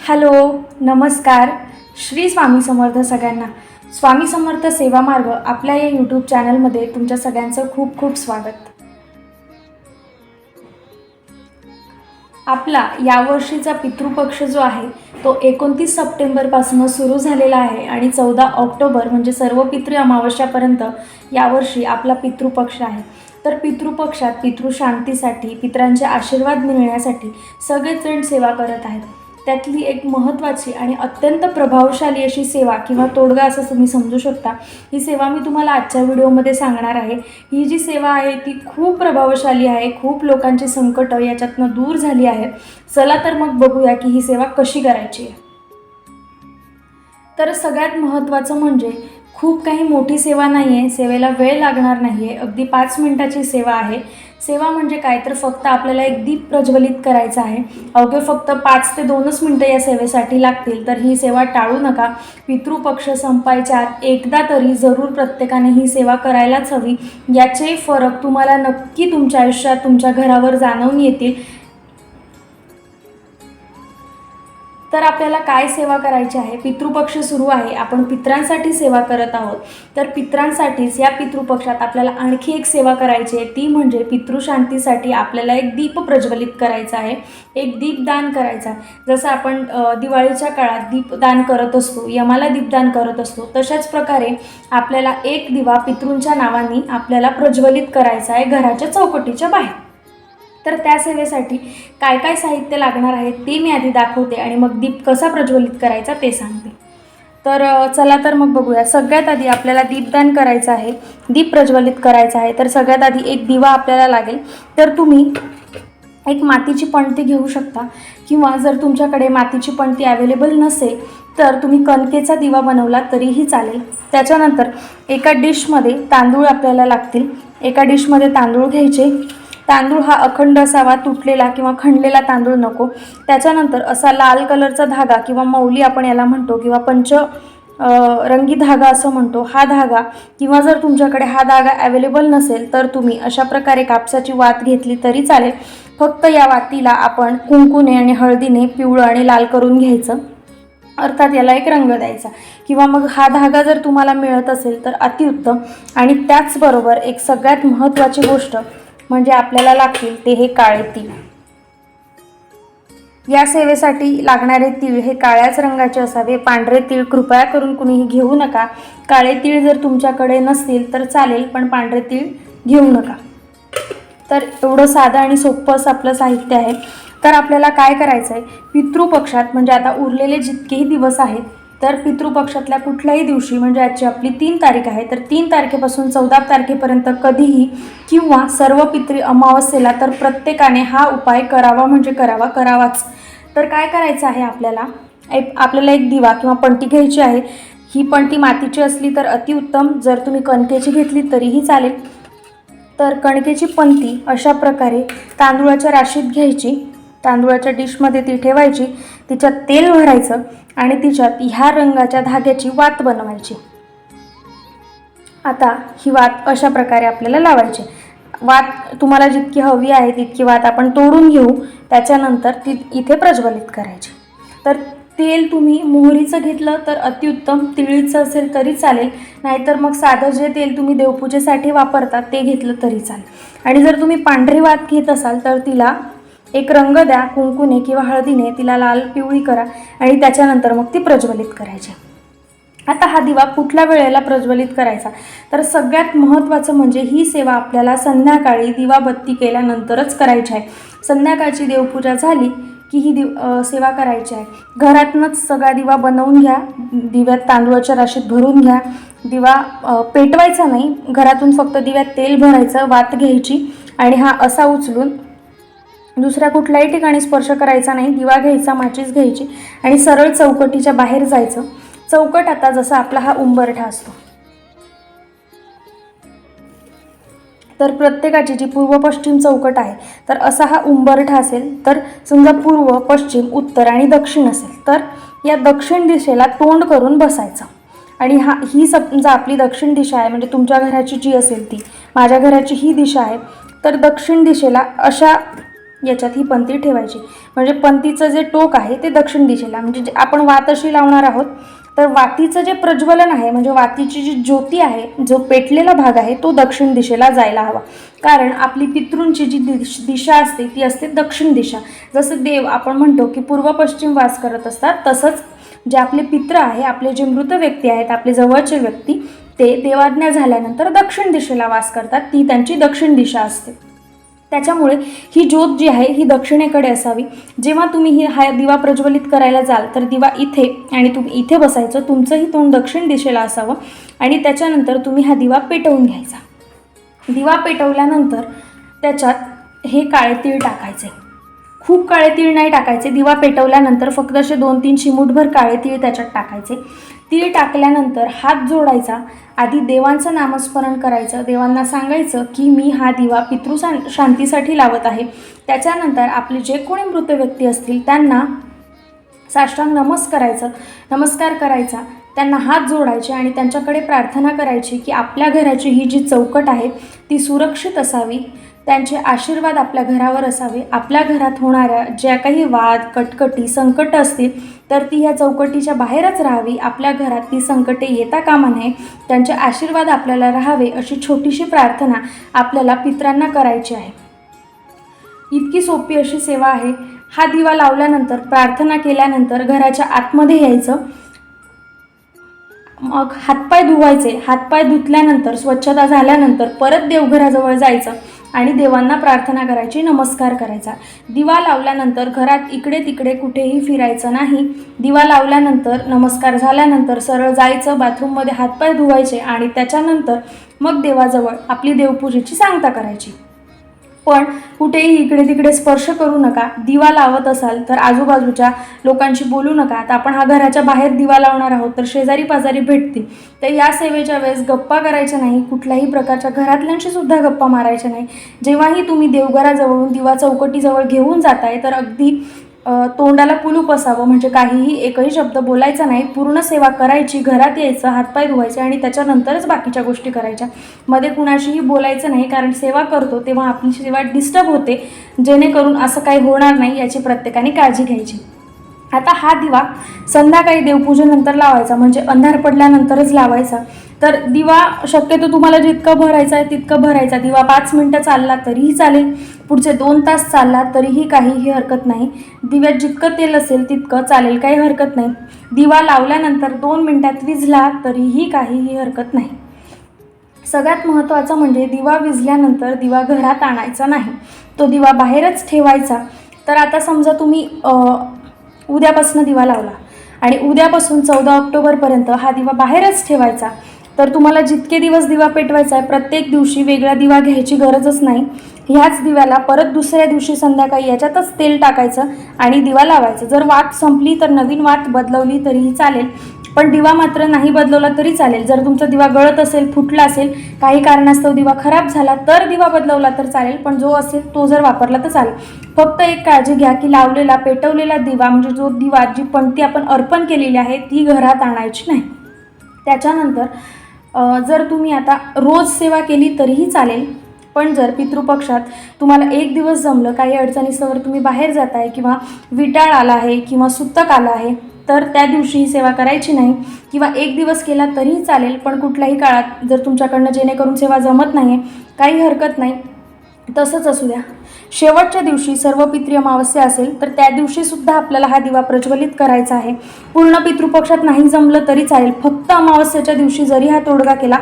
Hello, नमस्कार. श्री स्वामी समर्थ सगळ्यांना. स्वामी समर्थ सेवा मार्ग आपल्या या यूट्यूब चॅनलमध्ये तुमच्या सगळ्यांचं खूप खूप स्वागत. आपला यावर्षीचा पितृपक्ष जो आहे तो 29 सप्टेंबरपासून सुरू झालेला आहे आणि 14 ऑक्टोबर म्हणजे सर्व पितृ अमावस्यापर्यंत यावर्षी आपला पितृपक्ष आहे. तर पितृपक्षात पितृशांतीसाठी, पितरांचे आशीर्वाद मिळण्यासाठी सगळेच जण सेवा करत आहेत. त्यातली एक महत्त्वाची आणि अत्यंत प्रभावशाली अशी सेवा किंवा तोडगा असं तुम्ही समजू शकता, ही सेवा मी तुम्हाला आजच्या व्हिडिओमध्ये सांगणार आहे. ही जी सेवा आहे ती खूप प्रभावशाली आहे. खूप लोकांची संकटं याच्यातनं दूर झाली आहेत. चला तर मग बघूया की ही सेवा कशी करायची आहे. तर सगळ्यात महत्त्वाचं म्हणजे खूप काही मोठी सेवा नाही आहे, सेवेला वेळ लागणार नाही आहे, अगदी 5 मिनिटाची सेवा आहे. सेवा म्हणजे काय, तर फक्त आपल्याला एक दीप प्रज्वलित करायचा आहे. अवघे फक्त 5 ते 2च मिनटं या सेवेसाठी लागतील. तर ही सेवा टाळू नका. पितृपक्ष संपायच्या एकदा तरी जरूर प्रत्येकाने ही सेवा करायलाच हवी. याचे फरक तुम्हाला नक्की तुमच्या आयुष्यात, तुमच्या घरावर जाणवून येतील. तर आपल्याला काय सेवा करायची आहे, पितृपक्ष सुरू आहे, आपण पितरांसाठी सेवा करत आहोत. तर पितरांसाठीच या पितृपक्षात आपल्याला आणखी एक सेवा करायची आहे, ती म्हणजे पितृशांतीसाठी आपल्याला एक दीप प्रज्वलित करायचा आहे, एक दीपदान करायचा आहे. जसं आपण दिवाळीच्या काळात दीपदान करत असतो, यमाला दीपदान करत असतो, तशाच प्रकारे आपल्याला एक दिवा पितृंच्या नावाने आपल्याला प्रज्वलित करायचा आहे घराच्या चौकटीच्या बाहेर. तर त्या सेवेसाठी काय काय साहित्य लागणार आहे ते मी आधी दाखवते आणि मग दीप कसा प्रज्वलित करायचा ते सांगते. तर चला तर मग बघूया. सगळ्यात आधी आपल्याला दीपदान करायचं आहे, दीप प्रज्वलित करायचा आहे. तर सगळ्यात आधी एक दिवा आपल्याला लागेल. तर तुम्ही एक मातीची पणती घेऊ शकता किंवा जर तुमच्याकडे मातीची पणती अवेलेबल नसेल तर तुम्ही कणकेचा दिवा बनवला तरीही चालेल. त्याच्यानंतर एका डिशमध्ये तांदूळ आपल्याला लागतील. एका डिशमध्ये तांदूळ घ्यायचे. तांदूळ हा अखंड असावा, तुटलेला किंवा खणलेला तांदूळ नको. त्याच्यानंतर असा लाल कलरचा धागा किंवा मौली आपण याला म्हणतो किंवा रंगी धागा असं म्हणतो, हा धागा किंवा जर तुमच्याकडे हा धागा अवेलेबल नसेल तर तुम्ही अशा प्रकारे कापसाची वात घेतली तरी चालेल. फक्त या वातीला आपण कुंकुने आणि हळदीने पिवळं आणि लाल करून घ्यायचं, अर्थात याला एक रंग द्यायचा. किंवा मग हा धागा जर तुम्हाला मिळत असेल तर अतिउत्तम. आणि त्याचबरोबर एक सगळ्यात महत्त्वाची गोष्ट म्हणजे आपल्याला लागतील ते हे काळे तीळ. या सेवेसाठी लागणारे तीळ हे काळ्याच रंगाचे असावे. पांढरे तीळ कृपया करून कुणीही घेऊ नका. काळे तीळ जर तुमच्याकडे नसतील तर चालेल, पण पांढरे तीळ घेऊ नका. तर एवढं साधं आणि सोपं असं आपलं साहित्य आहे. तर आपल्याला काय करायचं आहे, पितृपक्षात म्हणजे आता उरलेले जितकेही दिवस आहेत तर पितृपक्षातल्या कुठल्याही दिवशी म्हणजे आजची आपली 3 तारीख आहे, तर 3 तारखेपासून 14 तारखेपर्यंत कधीही किंवा सर्व पितृ अमावस्येला तर प्रत्येकाने हा उपाय करावा म्हणजे करावाच. तर काय करायचं आहे, आपल्याला एक दिवा किंवा पणती घ्यायची आहे. ही पणती मातीची असली तर अतिउत्तम, जर तुम्ही कणकेची घेतली तरीही चालेल. तर कणकेची पणती अशा प्रकारे तांदूळाच्या राशीत घ्यायची, तांदूळाच्या डिशमध्ये ती ठेवायची, तिच्यात तेल भरायचं आणि तिच्यात ह्या रंगाच्या धाग्याची वात बनवायची. आता ही वात अशा प्रकारे आपल्याला लावायची. वात तुम्हाला जितकी हवी आहे तितकी वात आपण तोडून घेऊ. त्याच्यानंतर ती इथे प्रज्वलित करायची. तर तेल तुम्ही मोहरीचं घेतलं तर अतिउत्तम, तिळीचं असेल तरी चालेल, नाहीतर मग साधं जे तेल तुम्ही देवपूजेसाठी वापरता ते घेतलं तरी चालेल. आणि जर तुम्ही पांढरी वात घेत असाल तर तिला एक रंग द्या, कुंकुने किंवा हळदीने तिला लाल पिवळी करा आणि त्याच्यानंतर मग ती प्रज्वलित करायची. आता हा दिवा कुठल्या वेळेला प्रज्वलित करायचा, तर सगळ्यात महत्त्वाचं म्हणजे ही सेवा आपल्याला संध्याकाळी दिवाबत्ती केल्यानंतरच करायची आहे. संध्याकाळची देवपूजा झाली की ही सेवा करायची आहे. घरातूनच सगळा दिवा बनवून घ्या, दिव्यात तांदूळाच्या राशीत भरून घ्या. दिवा पेटवायचा नाही, घरातून फक्त दिव्यात तेल भरायचं, वात घ्यायची आणि हा असा उचलून दुसऱ्या कुठल्याही ठिकाणी स्पर्श करायचा नाही. दिवा घ्यायचा, माचीस घ्यायची आणि सरळ चौकटीच्या बाहेर जायचं. चौकट आता जसा आपला हा उंबरठा असतो, तर प्रत्येकाची जी पूर्व पश्चिम चौकट आहे तर असा हा उंबरठा असेल. तर समजा पूर्व, पश्चिम, उत्तर आणि दक्षिण असेल तर या दक्षिण दिशेला तोंड करून बसायचं. आणि ही समजा आपली दक्षिण दिशा आहे, म्हणजे तुमच्या घराची जी असेल ती, माझ्या घराची ही दिशा आहे, तर दक्षिण दिशेला अशा याच्यात ही पंती ठेवायची. म्हणजे पंतीचं जे टोक आहे ते दक्षिण दिशेला, म्हणजे जे आपण वात अशी लावणार आहोत तर वातीचं जे प्रज्वलन आहे म्हणजे वातीची जी ज्योती आहे, जो पेटलेला भाग आहे तो दक्षिण दिशेला जायला हवा. कारण आपली पितृंची जी दिशा असते ती असते दक्षिण दिशा. जसं देव आपण म्हणतो की पूर्व पश्चिम वास करत असतात, तसंच जे आपले पित्र आहे, आपले जे मृत व्यक्ती आहेत, आपले जवळचे व्यक्ती, ते देवाज्ञा झाल्यानंतर दक्षिण दिशेला वास करतात. ती त्यांची दक्षिण दिशा असते. त्याच्यामुळे ही ज्योत जी आहे ही दक्षिणेकडे असावी. जेव्हा तुम्ही हा दिवा प्रज्वलित करायला जाल तर दिवा इथे आणि तुम्ही इथे बसायचं, तुमचंही तोंड दक्षिण दिशेला असावं आणि त्याच्यानंतर तुम्ही हा दिवा पेटवून घ्यायचा. दिवा पेटवल्यानंतर त्याच्यात हे काळे तीळ टाकायचे. खूप काळे तीळ नाही टाकायचे. दिवा पेटवल्यानंतर फक्त असे 2-3 चिमूटभर काळे तीळ त्याच्यात टाकायचे. तीळ टाकल्यानंतर हात जोडायचा. आधी देवांचं नामस्मरण करायचं, देवांना सांगायचं की मी हा दिवा शांतीसाठी लावत आहे. त्याच्यानंतर आपले जे कोणी मृत व्यक्ती असतील त्यांना साष्टांग नमस्कार करायचा, त्यांना हात जोडायचे आणि त्यांच्याकडे प्रार्थना करायची की आपल्या घराची ही जी चौकट आहे ती सुरक्षित असावी, त्यांचे आशीर्वाद आपल्या घरावर असावे. आपल्या घरात होणाऱ्या ज्या काही वाद, कटकटी, संकट असतील तर ती ह्या चौकटीच्या बाहेरच राहावी. आपल्या घरात ती संकटे येता कामा नये, त्यांचे आशीर्वाद आपल्याला राहावे, अशी छोटीशी प्रार्थना आपल्याला पितरांना करायची आहे. इतकी सोपी अशी सेवा आहे. हा दिवा लावल्यानंतर, प्रार्थना केल्यानंतर घराच्या आतमध्ये यायचं. मग हातपाय धुवायचे. हातपाय धुतल्यानंतर, स्वच्छता झाल्यानंतर परत देवघराजवळ जायचं आणि देवांना प्रार्थना करायची, नमस्कार करायचा. दिवा लावल्यानंतर घरात इकडे तिकडे कुठेही फिरायचं नाही. दिवा लावल्यानंतर, नमस्कार झाल्यानंतर सरळ जायचं, बाथरूममध्ये हातपाय धुवायचे आणि त्याच्यानंतर मग देवाजवळ आपली देवपूजेची सांगता करायची. पण कुठेही इकडे तिकडे स्पर्श करू नका. दिवा लावत असाल तर आजूबाजूच्या लोकांशी बोलू नका. आता आपण हा घराच्या बाहेर दिवा लावणार आहोत तर शेजारी पाजारी भेटतील, तर या सेवेच्या वेळेस गप्पा करायच्या नाही. कुठल्याही प्रकारच्या घरातल्यांशी सुद्धा गप्पा मारायच्या नाही. जेव्हाही तुम्ही देवघराजवळून दिवा चौकटीजवळ घेऊन जाताय तर अगदी तोंडाला कुलूप असावं, म्हणजे काहीही एकही शब्द बोलायचा नाही. पूर्ण सेवा करायची, घरात यायचं, हातपाय धुवायचे आणि त्याच्यानंतरच बाकीच्या गोष्टी करायच्या. मध्ये कुणाशीही बोलायचं नाही, कारण सेवा करतो तेव्हा आपली सेवा डिस्टर्ब होते. जेणेकरून असं काही होणार नाही याची प्रत्येकाने काळजी घ्यायची. आता हा दिवा संध्याकाळी देवपूजेनंतर लावायचा, म्हणजे अंधार पडल्यानंतरच लावायचा. तर दिवा शक्यतो तुम्हाला जितकं भरायचं आहे तितकं भरायचा. दिवा 5 मिनटं चालला तरीही चालेल, पुढचे 2 तास चालला तरीही काहीही हरकत नाही. दिव्यात जितकं तेल असेल तितकं चालेल, काही हरकत नाही. दिवा लावल्यानंतर 2 मिनटात विझला तरीही काहीही हरकत नाही. सगळ्यात महत्त्वाचं म्हणजे दिवा विझल्यानंतर दिवा घरात आणायचा नाही, तो दिवा बाहेरच ठेवायचा. तर आता समजा तुम्ही उद्यापासून दिवा लावला आणि उद्यापासून 14 ऑक्टोबरपर्यंत हा दिवा बाहेरच ठेवायचा. तर तुम्हाला जितके दिवस दिवा पेटवायचा आहे प्रत्येक दिवशी वेगळा दिवा घ्यायची गरजच नाही. ह्याच दिव्याला परत दुसऱ्या दिवशी संध्याकाळी याच्यातच तेल टाकायचं आणि दिवा लावायचं. जर वात संपली तर नवीन वात बदलवली तरीही चालेल, पण दिवा मात्र नाही बदलवला तरी चालेल. जर तुमचा दिवा गळत असेल, फुटला असेल, काही कारणास्तव दिवा खराब झाला तर दिवा बदलवला तर चालेल, पण जो असेल तो जर वापरला तर चालेल. फक्त एक काळजी घ्या की लावलेला पेटवलेला दिवा, म्हणजे जो दिवा, जी पणती आपण अर्पण केलेली आहे ती घरात आणायची नाही. त्याच्यानंतर जर तुम्ही आता रोज सेवा केली तरीही चालेल, पण जर पितृपक्षात तुम्हाला एक दिवस जमलं, काही अडचणीसवर तुम्ही बाहेर जाताय किंवा विटाळ आला आहे किंवा सुतक आला आहे तर त्या दिवशी ही सेवा करायची नाही. किंवा एक दिवस केला तरीही चालेल, पण कुठल्याही काळात जर तुमच्याकडनं जेणेकरून सेवा जमत नाही आहे काही हरकत नाही, तसंच असू द्या. शेवटच्या दिवशी सर्व पितृ अमावस्या असेल तर त्या दिवशीसुद्धा आपल्याला हा दिवा प्रज्वलित करायचा आहे. पूर्ण पितृपक्षात नाही जमलं तरी चालेल, फक्त अमावस्येच्या दिवशी जरी हा तोडगा केला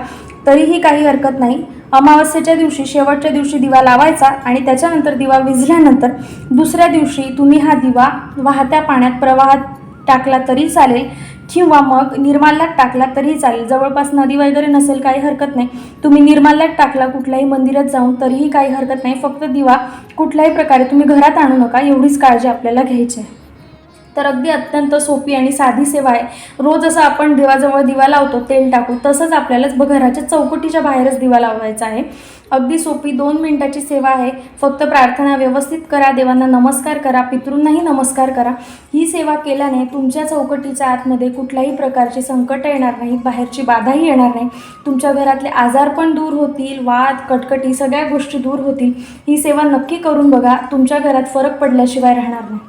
तरीही काही हरकत नाही. अमावस्येच्या दिवशी, शेवटच्या दिवशी दिवा लावायचा आणि त्याच्यानंतर दिवा विझल्यानंतर दुसऱ्या दिवशी तुम्ही हा दिवा वाहत्या पाण्यात प्रवाहात टाकला तरी चालेल किंवा मग निर्माल्यात टाकला तरीही चालेल. जवळपास नदी वगैरे नसेल काही हरकत नाही, तुम्ही निर्माल्यात टाकला कुठल्याही मंदिरात जाऊन तरीही काही हरकत नाही. फक्त दिवा कुठल्याही प्रकारे तुम्ही घरात आणू नका, एवढीच काळजी आपल्याला घ्यायची आहे. तर अगदी अत्यंत सोपी आणि साधी सेवा आहे. रोज असं आपण देवाजवळ दिवा लावतो तेल टाकू, तसंच आपल्यालाच घराच्या चौकटीच्या बाहेरच दिवा लावायचा आहे. अगदी सोपी 2 मिनिटाची सेवा आहे. फक्त प्रार्थना व्यवस्थित करा, देवांना नमस्कार करा, पितृंनाही नमस्कार करा. ही सेवा केल्याने तुमच्या चौकटीच्या आतमध्ये कुठल्याही प्रकारची संकट येणार नाही, बाहेरची बाधाही येणार नाही. तुमच्या घरातले आजार पण दूर होतील, वाद कटकटी सगळ्या गोष्टी दूर होतील. ही सेवा नक्की करून बघा, तुमच्या घरात फरक पडल्याशिवाय राहणार नाही.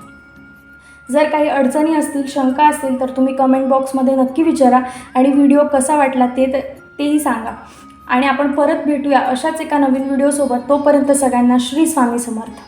जर काही अडचणी असतील, शंका असतील तर तुम्ही कमेंट बॉक्समध्ये नक्की विचारा आणि व्हिडिओ कसा वाटला तेही सांगा. आणि आपण परत भेटूया अशाच एका नवीन व्हिडिओसोबत. तोपर्यंत सगळ्यांना श्री स्वामी समर्थ.